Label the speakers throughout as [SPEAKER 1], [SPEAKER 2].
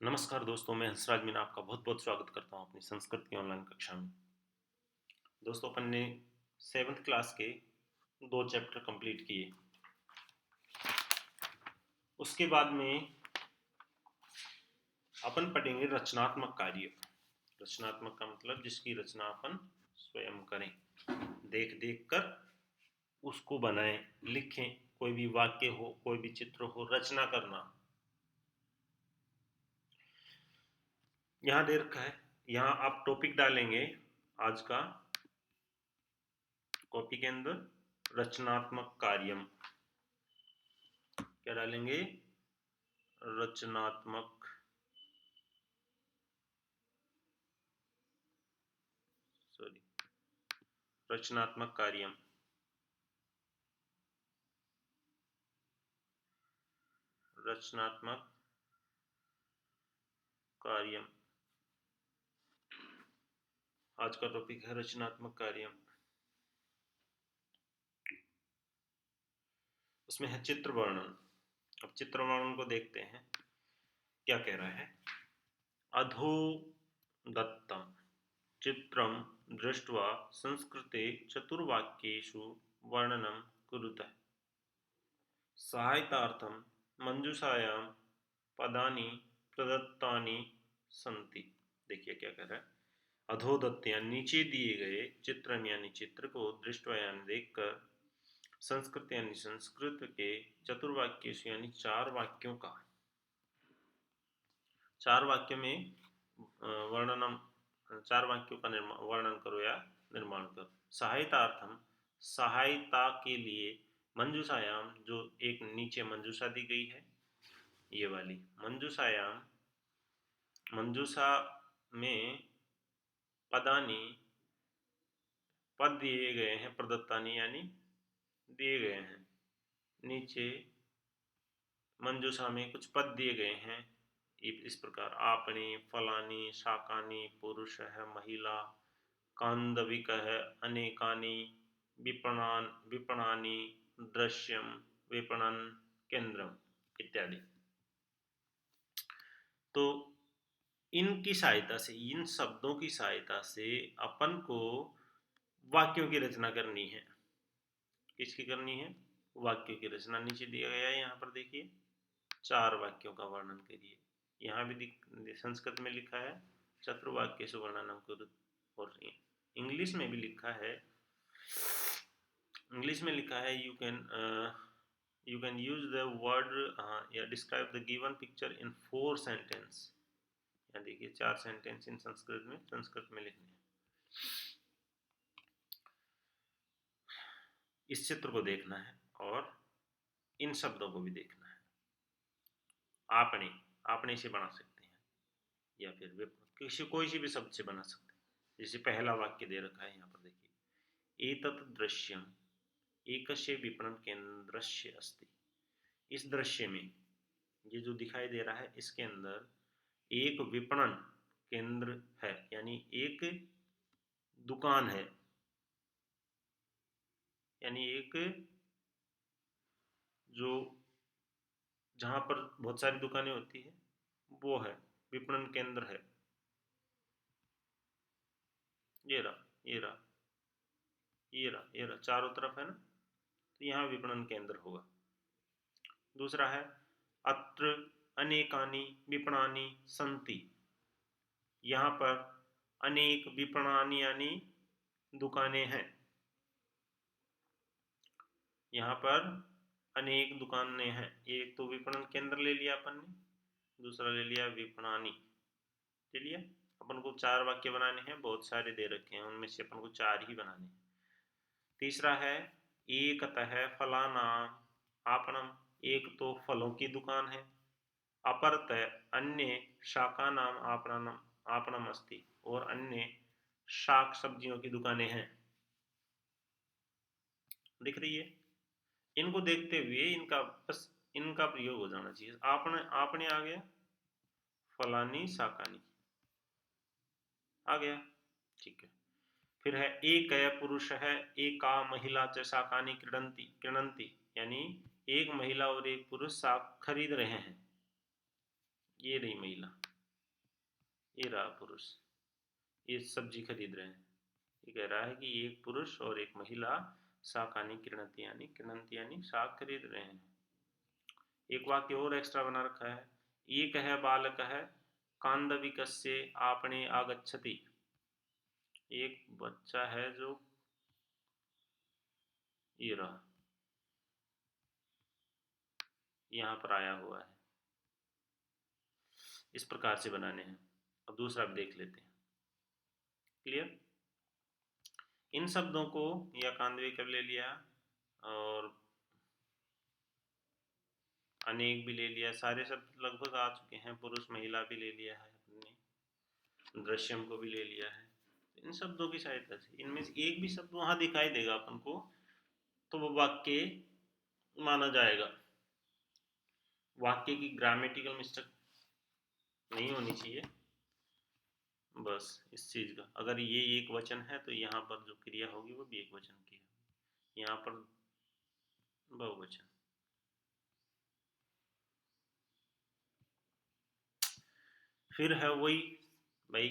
[SPEAKER 1] नमस्कार दोस्तों, मैं हंसराज मीना आपका बहुत बहुत स्वागत करता हूं अपनी संस्कृत की ऑनलाइन कक्षा में। दोस्तों, अपन ने 7th क्लास के 2 चैप्टर कंप्लीट किए। उसके बाद में अपन पढ़ेंगे रचनात्मक कार्य। रचनात्मक का मतलब जिसकी रचना अपन स्वयं करें, देख देख कर उसको बनाएं, लिखें। कोई भी वाक्य हो, कोई भी चित्र हो, रचना करना। यहाँ दे रखा है, यहाँ आप टॉपिक डालेंगे आज का कॉपी के अंदर रचनात्मक कार्यम। क्या डालेंगे? रचनात्मक रचनात्मक कार्यम। रचनात्मक कार्यम आज का टॉपिक है रचनात्मक कार्यम। उसमें है चित्र वर्णन। अब चित्र वर्णन को देखते हैं, क्या कह रहा है। अधो दत्तम चित्रम दृष्ट्वा संस्कृते चतुर्वाक्येषु वर्णनं कुरुतः। सहायतार्थं मंजूषायां पदानि प्रदत्तानि सन्ति। देखिए क्या कह रहा है। अधोदत्त यानी नीचे दिए गए, चित्रम यानी चित्र को, दृष्टवा यानी देखकर, संस्कृत यानी संस्कृत के, चतुर्वाक्य यानी 4 वाक्यों का। 4 वाक्य में वर्णनम, 4 वाक्यों का वर्णन करो या निर्माण करो। सहायतार्थम सहायता के लिए, मंजूषायाम जो एक नीचे मंजूषा दी गई है, ये वाली मंजूषायाम, मंजूषा में पदानी पद दिए गए हैं, प्रदत्तानी यानी दिए गए हैं। नीचे मंजूषा में कुछ पद दिए गए हैं इस प्रकार। आपने, फलानी, शाकानी, पुरुष है, महिला, कांदविक है, अनेकानी, विपणान, विपणानी, दृश्यम, विपणन, केंद्रम इत्यादि। तो इनकी सहायता से, इन शब्दों की सहायता से अपन को वाक्यों की रचना करनी है। किसकी करनी है? वाक्यों की रचना। नीचे दिया गया है, यहाँ पर देखिए 4 वाक्यों का वर्णन करिए। यहाँ भी संस्कृत में लिखा है चतुर्वाक्य सुवर्णनम कुरु, और इंग्लिश में भी लिखा है, इंग्लिश में लिखा है you can use the word describe the given picture in 4 sentences। यहाँ देखिए 4 सेंटेंस इन संस्कृत में लिखने हैं। इस चित्र को देखना है और इन शब्दों को भी देखना है। आपने, आपने से बना सकते हैं, या फिर कोई सी भी शब्द से बना सकते हैं। जैसे पहला वाक्य दे रखा है यहाँ पर देखिए, एतत् दृश्यम एकस्य विपणन केंद्रस्य अस्ति। इस दृश्य में, ये जो दिखाई दे रहा है, इसके अंदर एक विपणन केंद्र है, यानी एक दुकान है, यानी एक जो जहां पर बहुत सारी दुकानें होती है, वो है विपणन केंद्र है। ये रहा, ये रहा, ये रहा, ये रहा, चारों तरफ है ना, तो यहाँ विपणन केंद्र होगा। दूसरा है अत्र अनेकानि विपणानि सन्ति। यहाँ पर अनेक विपणानि यानी दुकानें हैं। यहाँ पर अनेक दुकानें हैं। एक तो विपणन केंद्र ले लिया अपन ने, दूसरा ले लिया विपणानि, ले लिया। अपन को 4 वाक्य बनाने हैं, बहुत सारे दे रखे हैं, उनमें से अपन को 4 ही बनाने हैं। तीसरा है एकतः फलानाम आपणम, एक तो फलों की दुकान है। अपरतः अन्य शाकानाम आपणम, आपणम अस्ति, और अन्य शाक सब्जियों की दुकानें हैं। दिख रही है? इनको देखते हुए इनका बस इनका प्रयोग हो जाना चाहिए। आपने, आपने आ गया, फलानी शाकानी आ गया, ठीक है। फिर है एक पुरुष है, एका महिला च शाकानी क्रीडंती, क्रीडंती यानी एक महिला और एक पुरुष शाक खरीद रहे हैं। ये रही महिला, ये रहा पुरुष, ये सब्जी खरीद रहे हैं। ये कह रहा है कि एक पुरुष और एक महिला शाकानी कृणंती यानी शाक खरीद रहे हैं। एक वाक्य और एक्स्ट्रा बना रखा है, एक है बालक है कांदविकस्य आपणे आगच्छति। एक बच्चा है जो, ये रहा, यहाँ पर आया हुआ है। इस प्रकार से बनाने हैं। अब दूसरा भी देख लेते हैं। क्लियर? इन शब्दों को या कांदवे कब ले लिया और अनेक भी ले लिया, सारे शब्द लगभग आ चुके हैं। पुरुष महिला भी ले लिया है अपने, दृश्यम को भी ले लिया है। इन शब्दों की सहायता से इनमें से एक भी शब्द वहां दिखाई देगा अपन को तो वो वाक्य माना जाएगा। वाक्य की ग्रामेटिकल मिस्टेक नहीं होनी चाहिए, बस इस चीज का। अगर ये एक वचन है तो यहाँ पर जो क्रिया होगी वो भी एक वचन की है, यहाँ पर बहुवचन। फिर है वही भाई,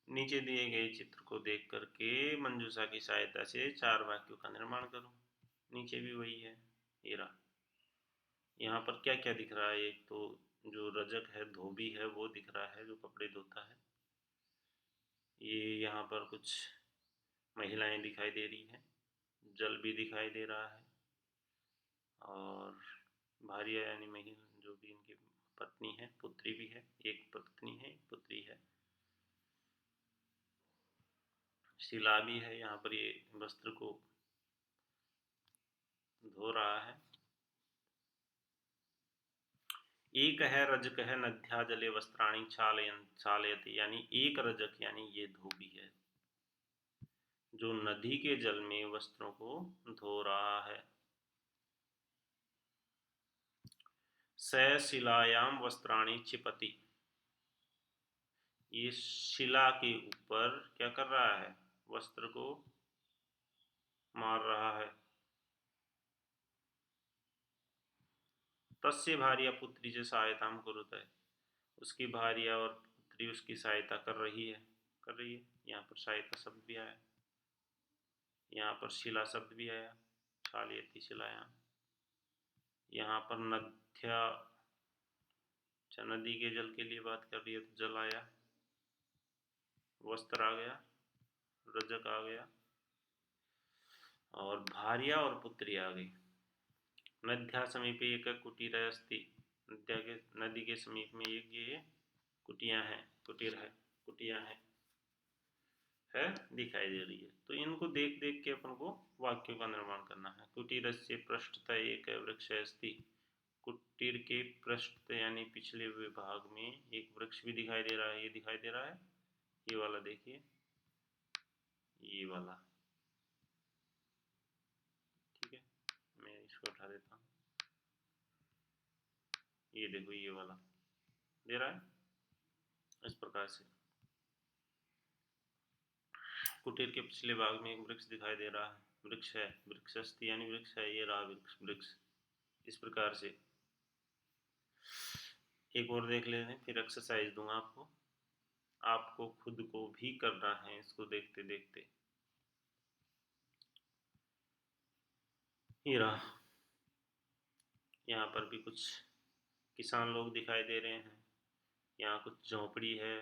[SPEAKER 1] नीचे दिए गए चित्र को देख करके मंजूषा की सहायता से 4 वाक्यों का निर्माण करो। नीचे भी वही है, ये रहा। यहाँ पर क्या क्या दिख रहा है? एक तो जो रजक है, धोबी है, वो दिख रहा है जो कपड़े धोता है। ये यहाँ पर कुछ महिलाएं दिखाई दे रही हैं, जल भी दिखाई दे रहा है, और भार्या यानी महिला जो भी इनकी पत्नी है, पुत्री भी है, एक पत्नी है, एक पुत्री है। शिला भी है, यहाँ पर ये वस्त्र को धो रहा है। एक है रजक है नद्या जले वस्त्राणी चालयति, यानी एक रजक यानी ये धोबी है जो नदी के जल में वस्त्रों को धो रहा है। स शिलायाम वस्त्राणी क्षिपति, ये शिला के ऊपर क्या कर रहा है? वस्त्र को मार रहा है। तस्य भार्या पुत्री से सहायता कुरुते, उसकी भार्या और पुत्री उसकी सहायता कर रही है। यहाँ पर सहायता शब्द भी आया, यहाँ पर शिला शब्द भी आया, चालयति शिलायाम। यहाँ पर नद्या, नदी के जल के लिए बात कर रही है तो जल आया, वस्त्र आ गया, रजक आ गया, और भार्या और पुत्री आ गई। नद्या समीपे एक कुटीर अस्ति, नदी के समीप में एक ये कुटिया है, कुटिया है दिखाई दे रही है। तो इनको देख देख के अपन को वाक्यों का निर्माण करना है। कुटीरस्य पृष्ठतः एक वृक्ष अस्ति, कुटीर के पृष्ठ यानी पिछले भाग में एक वृक्ष भी दिखाई दे रहा है। ये दिखाई दे रहा है, ये वाला देखिए, ये वाला, ठीक है, मैं इसको उठा देता हूँ। ये देखो, ये वाला दे रहा है इस प्रकार से। कुटीर के पिछले भाग में एक वृक्ष दिखाई दे रहा है, वृक्ष है, वृक्षस्थी यानी वृक्ष है, ये रहा वृक्ष। इस प्रकार से एक और देख लेते हैं, फिर एक्सरसाइज दूंगा आपको, आपको खुद को भी करना है इसको देखते देखते। ये रहा, यहाँ पर भी कुछ किसान लोग दिखाई दे रहे हैं, यहाँ कुछ झोपड़ी है,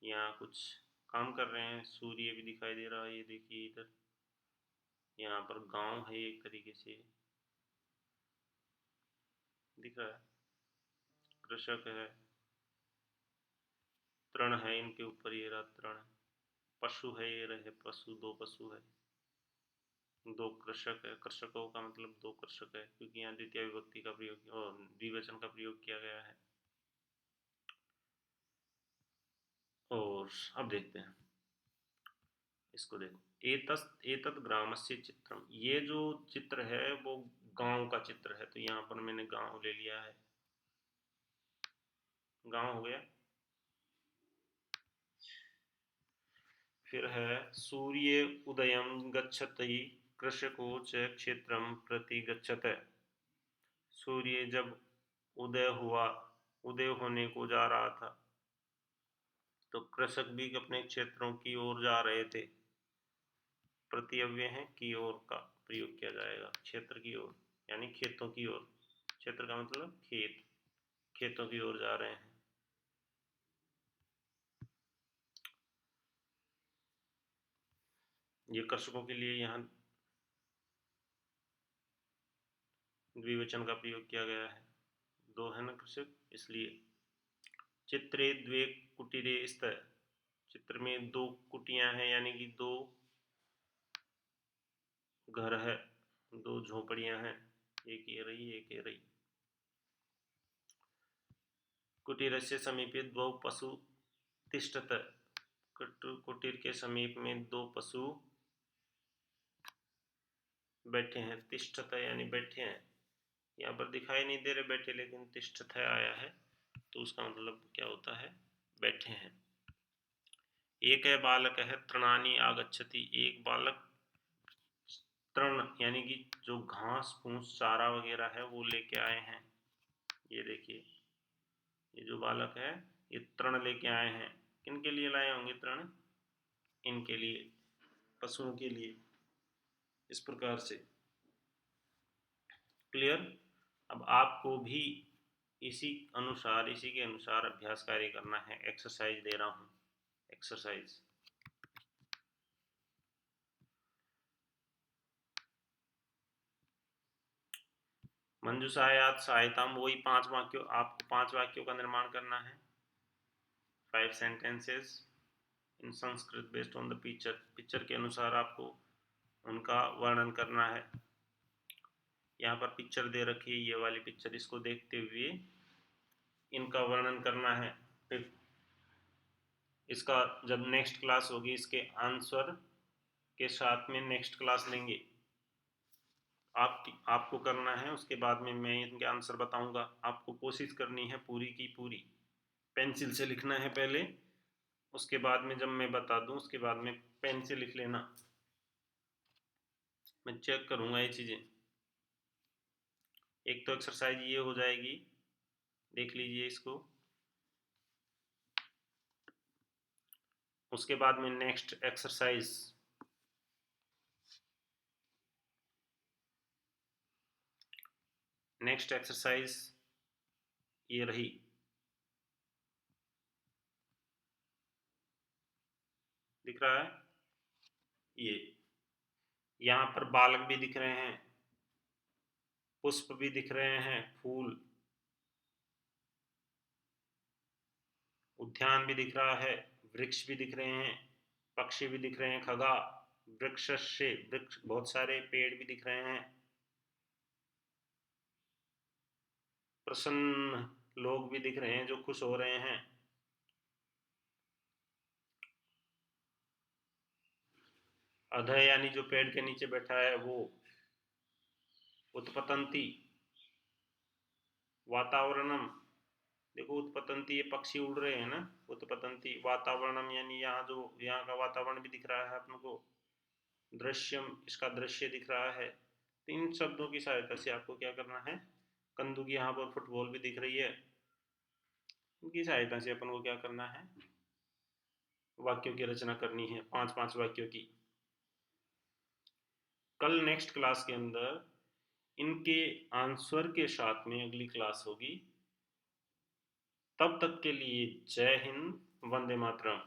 [SPEAKER 1] यहाँ कुछ काम कर रहे हैं, सूर्य भी दिखाई दे रहा है, ये देखिए इधर। यहाँ पर गांव है, एक तरीके से दिख रहा है, कृषक है, तृण है इनके ऊपर, ये रहा तृण। पशु है, ये रहे पशु, 2 पशु है, 2 कृषक है। कृषकों का मतलब 2 कृषक है, क्योंकि यहाँ द्वितीय विभक्ति का प्रयोग और द्विवचन का प्रयोग किया गया है। और अब देखते हैं इसको, देखो, एतत् ग्रामस्य चित्रम, ये जो चित्र है वो गांव का चित्र है। तो यहाँ पर मैंने गांव ले लिया है, गांव हो गया। फिर है सूर्य उदयं गच्छति कृषको च क्षेत्रम प्रति गच्छते, सूर्य जब उदय होने को जा रहा था, तो कृषक भी अपने क्षेत्रों की ओर जा रहे थे। प्रतिअव्यय है की ओर का प्रयोग किया जाएगा, क्षेत्र की ओर यानी खेतों की ओर। क्षेत्र का मतलब खेत, खेतों की ओर जा रहे हैं। ये कृषकों के लिए यहाँ द्विवचन का प्रयोग किया गया है, दो है ना कृषक, इसलिए। चित्रे द्वे कुटीरे स्तः, चित्र में दो कुटियां हैं यानी कि दो घर है, दो झोपड़ियां हैं, एक ये रही एक ये रही। कुटीरस्य समीपे द्वौ पशु तिष्ठत, कुटीर के समीप में दो पशु बैठे हैं। तिष्ठत यानी बैठे हैं, यहाँ पर दिखाई नहीं दे रहे बैठे, लेकिन तिष्ठत आया है तो उसका मतलब क्या होता है, बैठे हैं। एक है बालक है तृणानि आगच्छति, एक बालक तृण यानी कि जो घास फूस चारा वगैरह है वो लेके आए हैं। ये देखिए, ये जो बालक है ये तृण लेके आए हैं। किन के लिए लाए होंगे तृण? इनके लिए, पशुओं के लिए। इस प्रकार से क्लियर। अब आपको भी इसी अनुसार, इसी के अनुसार अभ्यास कार्य करना है। एक्सरसाइज दे रहा हूँ, एक्सरसाइज। मंजूषायात सहायताम, वही 5 वाक्यों, आपको 5 वाक्यों का निर्माण करना है। 5 sentences in Sanskrit based on the picture, picture के अनुसार आपको उनका वर्णन करना है। यहाँ पर पिक्चर दे रखी है, ये वाली पिक्चर, इसको देखते हुए इनका वर्णन करना है। फिर इसका जब नेक्स्ट क्लास होगी, इसके आंसर के साथ में नेक्स्ट क्लास लेंगे। आपको करना है, उसके बाद में मैं इनके आंसर बताऊंगा। आपको कोशिश करनी है पूरी की पूरी, पेंसिल से लिखना है पहले, उसके बाद में जब मैं बता दूं उसके बाद में पेन से लिख लेना। मैं चेक करूंगा ये चीज़ें। एक तो एक्सरसाइज ये हो जाएगी, देख लीजिए इसको। उसके बाद में नेक्स्ट एक्सरसाइज, नेक्स्ट एक्सरसाइज ये रही। दिख रहा है? ये यहाँ पर बालक भी दिख रहे हैं, पुष्प भी दिख रहे हैं, फूल, उद्यान भी दिख रहा है, वृक्ष भी दिख रहे हैं, पक्षी भी दिख रहे हैं, खगा वृक्ष से, वृक्ष बहुत सारे पेड़ भी दिख रहे हैं, प्रसन्न लोग भी दिख रहे हैं जो खुश हो रहे हैं। अधः यानी जो पेड़ के नीचे बैठा है वो। उत्पतंती वातावरणम, देखो उत्पतंती ये पक्षी उड़ रहे हैं ना, उत्पतंती वातावरणम यानी यहाँ जो यहाँ का वातावरण भी दिख रहा है अपन को। दृश्यम, इसका दृश्य दिख रहा है। तो इन शब्दों की सहायता से आपको क्या करना है, कंदू की यहाँ पर फुटबॉल भी दिख रही है, इनकी सहायता से अपन को क्या करना है, वाक्यों की रचना करनी है, 5-5 वाक्यों की। कल नेक्स्ट क्लास के अंदर इनके आंसर के साथ में अगली क्लास होगी। तब तक के लिए जय हिंद, वंदे मातरम।